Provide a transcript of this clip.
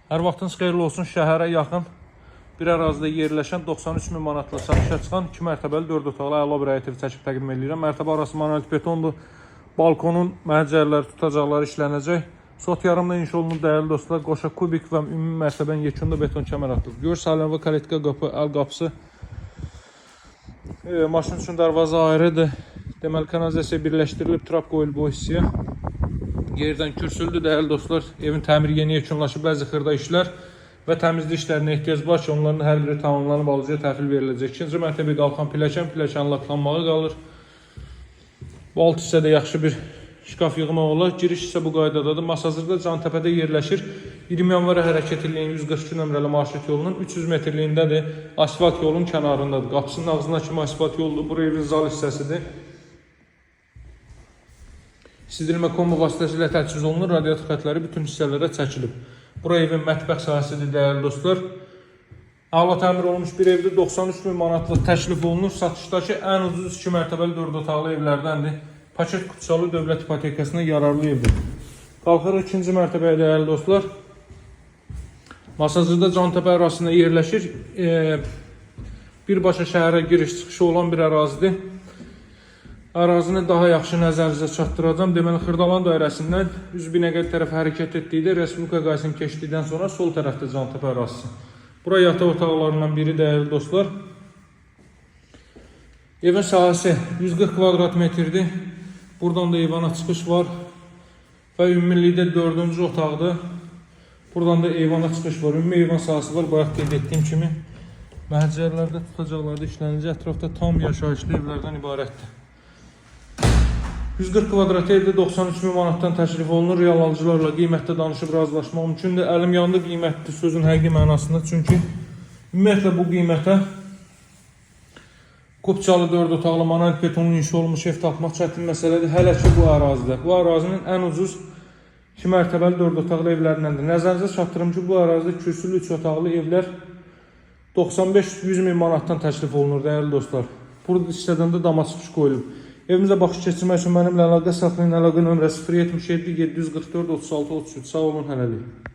Hər vaxtınız xeyirli olsun. Şəhərə yaxın bir ərazidə yerləşən 93 min manatla satışa çıxan 2 mərtəbəli 4 otaqlı əla bir həyət evi çəkib təqdim edirəm. Mərtəbə arası monolit betondur. Balkonun məhəccərləri, tutacaqları işlənəcək. Sot yarımda inşa olunub dəyərli dostlar. Qoşa kubik və ümumi mərtəbənin yekunda beton kəmər atılıb. Gör salon və kaletka qapı, əl qapısı. Maşın üçün darvaza ayrıdır. Deməli kanalizasiya birləşdirilib, trap qoyulub o hissəyə. Yerdən kürsüldür dəyərli dostlar. Evin təmiri yeni yekunlaşıb, bəzi xırda işlər və təmizlik işlərinə ehtiyac var ki, onların hər biri tamamlanıb alıcıya təhvil veriləcək. İkinci mərtəbəyə qalxan pilləkən laklanmağı qalır. Bu alt hissədə yaxşı bir şkaf yığmaq olar. Giriş isə bu qaydadadır. Masazırda Cantəpədə yerləşir. 20 yanvara hərəkət edilən 142 nömrəli marşrut yolunun 300 metrliyindədir. Asfalt yolun kənarındadır. Qapısının ağzına kimi asfalt yoldur. Bura evin zal hissəsidir. Sidilmə kombi vasitəsilə təchiz olunur. Radiator xətləri bütün hissələrə çəkilib. Bura evin mətbəx sahəsidir dəyərli dostlar. Əla təmir olunmuş bir evdə 93 min manatla təklif olunur. Satışdakı ən ucuz 2 mərtəbəli 4 otaqlı evlərdəndir. Paket kutusalı dövlət ipotekasına yararlı evdir. Qalxırıq ikinci mərtəbəyə dəyərli dostlar. Masazırda Cantəpə arasında yerləşir. Birbaşa şəhərə giriş çıxışı olan bir ərazidir. Ərazini daha yaxşı nəzərinizə çatdıracağım. Deməli, Xırdalan dairəsindən 100 Binəqədi tərəf hərəkət etdikdə Respublika qaysını keçdikdən sonra sol tərəfdə Cantəpə ərazisi. Bura yataq otaqlarından biri dəyərli dostlar. Evin sahəsi 140 kvadrat metrdir. Buradan da eyvana çıxış var və ümumilikdə 4-cü otaqdır. Buradan da eyvana çıxış var. Ümumi eyvan sahəsi var. Bayaq qeyd etdiyim kimi məhəccərlərdə, tutacaqlarda işlənəcək. Ətrafda tam yaşayışlı evlərdən ibarətdir. 140 kvadrat evdə 93 min manatdan təklif olunur. Real alıcılarla qiymətdə danışıb razılaşmaq mümkündür. Əlim yanında qiymətdir sözün həqiqi mənasında. Çünki ümumiyyətlə bu qiymətə Qopçalı 4 otaqlı monolit betonlu inşa olmuş ev tapmaq çətin məsələdir. Hələ ki bu ərazidə. Bu ərazinin ən ucuz 2 mərtəbəli 4 otaqlı evlərindəndir. Nəzərinizə çatdırım ki, bu ərazidə kürsülü 3 otaqlı evlər 95-100 min manatdan təklif olunur dəyərli dostlar. Burada hissədən də dama çıxış qoyulub. Evimizə baxış keçirmək üçün mənimlə əlaqə saxlayın. Əlaqə nömrəsi 077 744 36 33. Sağ olun, hələlik.